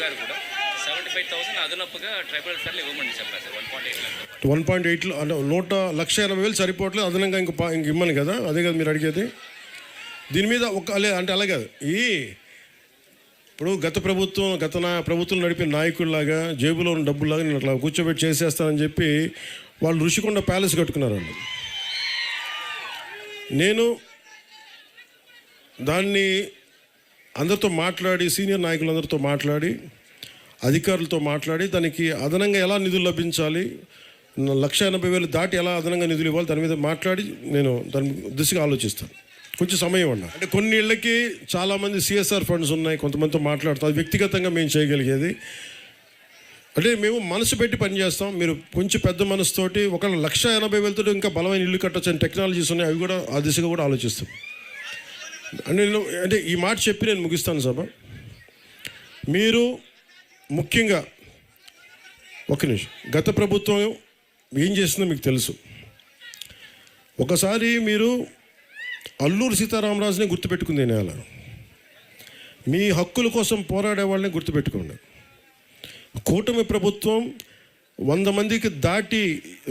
గారు కూడా 75,000 అదనపుగా ట్రైబల్ సార్లు ఇవ్వమని చెప్పారు సార్. 1.8 1.8 అంటే 1,80,000 సరిపోవట్లేదు, అదనంగా ఇంక ఇమ్మని కదా, అదే కదా మీరు అడిగేది. దీని మీద అంటే అలా కాదు. ఇప్పుడు గత ప్రభుత్వం నడిపిన నాయకుల్లాగా జేబులో ఉన్న డబ్బులాగా నేను అట్లా కూర్చోబెట్టి చేసేస్తానని చెప్పి వాళ్ళు ఋషికొండ ప్యాలెస్ కట్టుకున్నారు. వాళ్ళు నేను దాన్ని అందరితో మాట్లాడి, సీనియర్ నాయకులందరితో మాట్లాడి, అధికారులతో మాట్లాడి, దానికి అదనంగా ఎలా నిధులు లభించాలి, 1,80,000 దాటి ఎలా అదనంగా నిధులు ఇవ్వాలి, దాని మీద మాట్లాడి నేను దాని దిశగా ఆలోచిస్తాను. కొంచెం సమయం ఉన్నా అంటే కొన్ని ఇళ్ళకి చాలామంది సిఎస్ఆర్ ఫండ్స్ ఉన్నాయి, కొంతమందితో మాట్లాడుతాం. అది వ్యక్తిగతంగా మేము చేయగలిగేది. అంటే మేము మనసు పెట్టి పనిచేస్తాం. మీరు కొంచెం పెద్ద మనసుతోటి 1,80,000 ఇంకా బలమైన ఇల్లు కట్టొచ్చని టెక్నాలజీస్ ఉన్నాయి, అవి కూడా ఆ దిశగా కూడా ఆలోచిస్తాం. అంటే ఈ మాట చెప్పి నేను ముగిస్తాను సభ. మీరు ముఖ్యంగా ఒక్క నిమిషం, గత ప్రభుత్వం ఏం చేసిందో మీకు తెలుసు. ఒకసారి మీరు అల్లూరు సీతారామరాజుని గుర్తుపెట్టుకుంది నేల. మీ హక్కుల కోసం పోరాడే వాళ్ళని గుర్తుపెట్టుకోండి. కూటమి ప్రభుత్వం 100 మందికి దాటి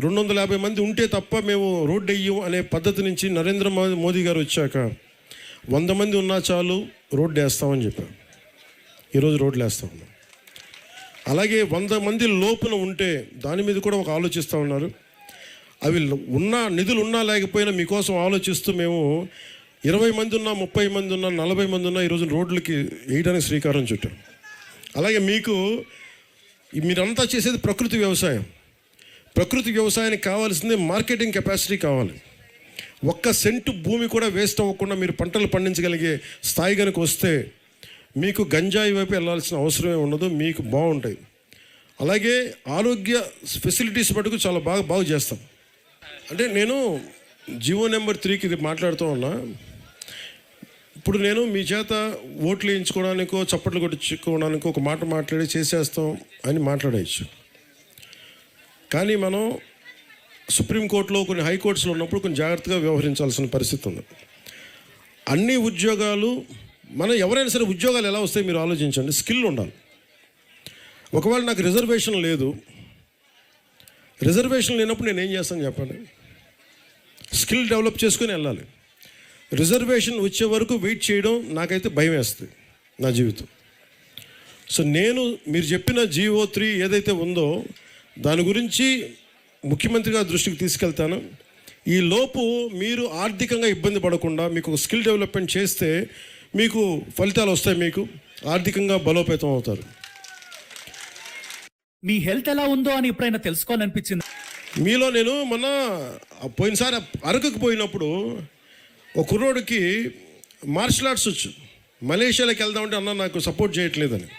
250 మంది ఉంటే తప్ప మేము రోడ్డు వెయ్యం అనే పద్ధతి నుంచి నరేంద్ర మోదీ గారు వచ్చాక 100 మంది ఉన్నా చాలు రోడ్డు వేస్తామని చెప్పారు. ఈరోజు రోడ్లు వేస్తూ ఉన్నాం. అలాగే 100 మంది లోపున ఉంటే దాని మీద కూడా ఆలోచిస్తూ ఉన్నారు. అవి నిధులు ఉన్నా లేకపోయినా మీకోసం ఆలోచిస్తూ మేము 20 మంది ఉన్నా, 30 మంది ఉన్నా, 40 మంది ఉన్నా ఈరోజు రోడ్లకి వేయడానికి శ్రీకారం చుట్టాం. అలాగే మీరంతా చేసేది ప్రకృతి వ్యవసాయం. ప్రకృతి వ్యవసాయానికి కావాల్సింది మార్కెటింగ్ కెపాసిటీ కావాలి. 1 సెంటు భూమి కూడా వేస్ట్ అవ్వకుండా మీరు పంటలు పండించగలిగే స్థాయి కనుక వస్తే మీకు గంజాయి వైపు వెళ్ళాల్సిన అవసరమే ఉండదు, మీకు బాగుంటాయి. అలాగే ఆరోగ్య ఫెసిలిటీస్ మటుకు చాలా బాగా చేస్తాం. అంటే నేను జివో నెంబర్ 3కి ఇది మాట్లాడుతూ ఉన్నా. ఇప్పుడు నేను మీ చేత ఓట్లు వేయించుకోవడానికో చప్పట్లు కొట్టించుకోవడానికో ఒక మాట మాట్లాడి చేసేస్తాం అని మాట్లాడేయచ్చు. కానీ మనం సుప్రీంకోర్టులో కొన్ని హైకోర్ట్స్లో ఉన్నప్పుడు కొంచెం జాగ్రత్తగా వ్యవహరించాల్సిన పరిస్థితి ఉంది. అన్ని ఉద్యోగాలు మనం ఎవరైనా సరే ఉద్యోగాలు ఎలా వస్తాయి మీరు ఆలోచించండి. స్కిల్ ఉండాలి. ఒకవేళ నాకు రిజర్వేషన్ లేనప్పుడు నేను ఏం చేస్తాను చెప్పండి? స్కిల్ డెవలప్ చేసుకుని వెళ్ళాలి. రిజర్వేషన్ వచ్చే వరకు వెయిట్ చేయడం నాకైతే భయం వేస్తుంది నా జీవితం. సో మీరు చెప్పిన GO 3 ఏదైతే ఉందో దాని గురించి ముఖ్యమంత్రి గారి దృష్టికి తీసుకెళ్తాను. ఈ లోపు మీరు ఆర్థికంగా ఇబ్బంది పడకుండా మీకు స్కిల్ డెవలప్మెంట్ చేస్తే మీకు ఫలితాలు వస్తాయి, మీకు ఆర్థికంగా బలోపేతం అవుతారు. మీ హెల్త్ ఎలా ఉందో అని ఎప్పుడైనా తెలుసుకోవాలనిపించింది మీలో? నేను మొన్న పోయినసారి అరకుకు పోయినప్పుడు ఒక కుర్రోడికి మార్షల్ ఆర్ట్స్ వచ్చు, మలేషియాలోకి వెళ్దామంటే అన్న నాకు సపోర్ట్ చేయట్లేదని.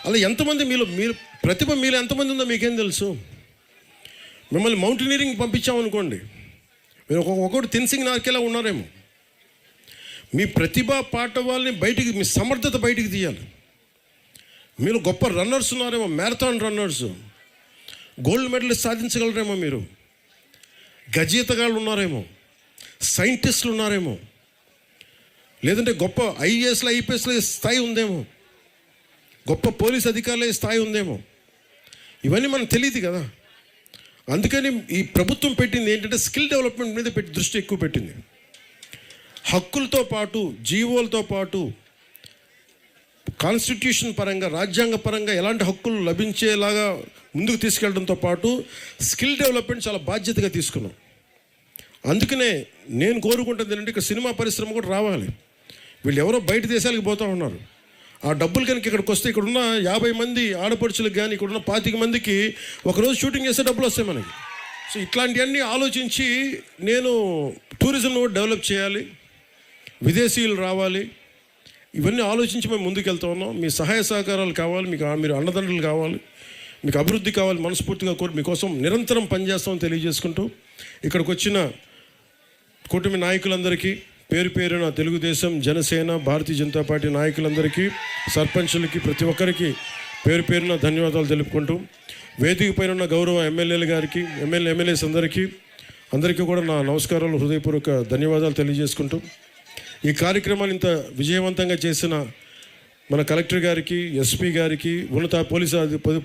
అలా ఎంతమంది మీరు ప్రతిభ మీలో ఎంతమంది ఉందో మీకేం తెలుసు? మిమ్మల్ని మౌంటైనీరింగ్ పంపించామనుకోండి, మీరు ఒకటి తెన్సింగ్ నార్కేలా ఉన్నారేమో. మీ ప్రతిభ పాఠవాల్ని బయటికి, మీ సమర్థత బయటికి తీయాలి. మీరు గొప్ప రన్నర్స్ ఉన్నారేమో, మ్యారథాన్ రన్నర్స్, గోల్డ్ మెడల్ సాధించగలరేమో. మీరు గజయితగాళ్ళు ఉన్నారేమో, సైంటిస్టులు ఉన్నారేమో, లేదంటే గొప్ప IASలు IPSల స్థాయి ఉందేమో, గొప్ప పోలీస్ అధికారుల స్థాయి ఉందేమో. ఇవన్నీ మనకు తెలియదు కదా. అందుకని ఈ ప్రభుత్వం పెట్టింది ఏంటంటే స్కిల్ డెవలప్మెంట్ మీద దృష్టి ఎక్కువ పెట్టింది. హక్కులతో పాటు, జీవోలతో పాటు, కాన్స్టిట్యూషన్ పరంగా, రాజ్యాంగ పరంగా ఎలాంటి హక్కులు లభించేలాగా ముందుకు తీసుకెళ్ళడంతో పాటు స్కిల్ డెవలప్మెంట్ చాలా బాధ్యతగా తీసుకున్నాం. అందుకనే నేను కోరుకుంటుంది ఏంటంటే ఇక్కడ సినిమా పరిశ్రమ కూడా రావాలి. వీళ్ళు ఎవరో బయట దేశాలకు పోతూ ఉన్నారు. ఆ డబ్బులు కనుక ఇక్కడికి వస్తే ఇక్కడున్న 50 మంది ఆడపడుచులకు కానీ ఇక్కడున్న 25 మందికి ఒకరోజు షూటింగ్ చేసే డబ్బులు వస్తాయి మనకి. సో ఇట్లాంటివన్నీ ఆలోచించి నేను టూరిజం కూడా డెవలప్ చేయాలి, విదేశీయులు రావాలి, ఇవన్నీ ఆలోచించి మేము ముందుకు వెళ్తూ ఉన్నాం. మీ సహాయ సహకారాలు కావాలి, మీరు అండదండలు కావాలి, మీకు అభివృద్ధి కావాలి. మనస్ఫూర్తిగా కోరి మీకోసం నిరంతరం పనిచేస్తామని తెలియజేసుకుంటూ ఇక్కడికి వచ్చిన కూటమి నాయకులందరికీ పేరు పేరున తెలుగుదేశం, జనసేన, భారతీయ జనతా పార్టీ నాయకులందరికీ, సర్పంచులకి, ప్రతి ఒక్కరికి పేరు పేరున ధన్యవాదాలు తెలుపుకుంటూ వేదిక పైన ఉన్న గౌరవ ఎమ్మెల్యేల గారికి, ఎమ్మెల్యేస్ అందరికీ కూడా నా నమస్కారాలు, హృదయపూర్వక ధన్యవాదాలు తెలియజేసుకుంటూ ఈ కార్యక్రమాన్ని ఇంత విజయవంతంగా చేసిన మన కలెక్టర్ గారికి, ఎస్పీ గారికి, ఉన్నత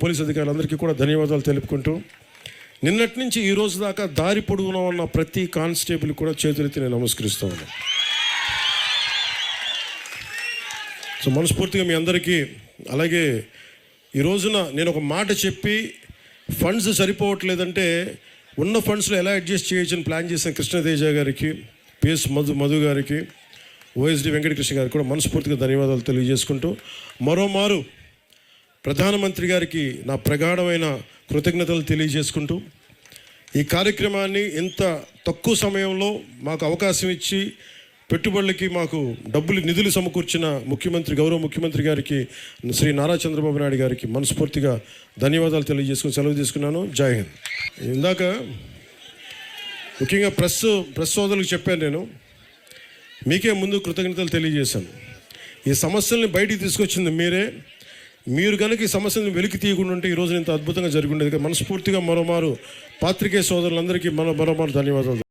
పోలీస్ అధికారులందరికీ కూడా ధన్యవాదాలు తెలుపుకుంటూ, నిన్నటి నుంచి ఈ రోజు దాకా దారి పొడుగున ఉన్న ప్రతి కానిస్టేబుల్ కూడా చేతులెత్తి నేను నమస్కరిస్తూ ఉన్నాను. సో మనస్ఫూర్తిగా మీ అందరికీ, అలాగే ఈ రోజున నేను ఒక మాట చెప్పి ఫండ్స్ సరిపోవట్లేదంటే ఉన్న ఫండ్స్లో ఎలా అడ్జస్ట్ చేయొచ్చని ప్లాన్ చేసిన కృష్ణతేజ గారికి, పిఎస్ మధు గారికి, ఓఎస్డి వెంకటకృష్ణ గారికి కూడా మనస్ఫూర్తిగా ధన్యవాదాలు తెలియజేసుకుంటూ, మరోమారు ప్రధానమంత్రి గారికి నా ప్రగాఢమైన కృతజ్ఞతలు తెలియజేసుకుంటూ, ఈ కార్యక్రమాన్ని ఇంత తక్కువ సమయంలో మాకు అవకాశం ఇచ్చి పెట్టుబడులకి మాకు నిధులు సమకూర్చిన గౌరవ ముఖ్యమంత్రి గారికి, శ్రీ నారా చంద్రబాబు నాయుడు గారికి మనస్ఫూర్తిగా ధన్యవాదాలు తెలియజేసుకుని సెలవు తీసుకున్నాను. జై హింద్. ఇందాక ముఖ్యంగా ప్రెస్ సోదరులకు చెప్పాను, నేను మీకే ముందు కృతజ్ఞతలు తెలియజేశాను. ఈ సమస్యల్ని బయటికి తీసుకొచ్చింది మీరు కనుక ఈ సమస్యలను వెలికి తీయకుండా ఉంటే ఈరోజు ఇంత అద్భుతంగా జరిగి ఉండేది. మనస్ఫూర్తిగా మరోమారు పాత్రికేయ సోదరులందరికీ మరోమారు ధన్యవాదాలు.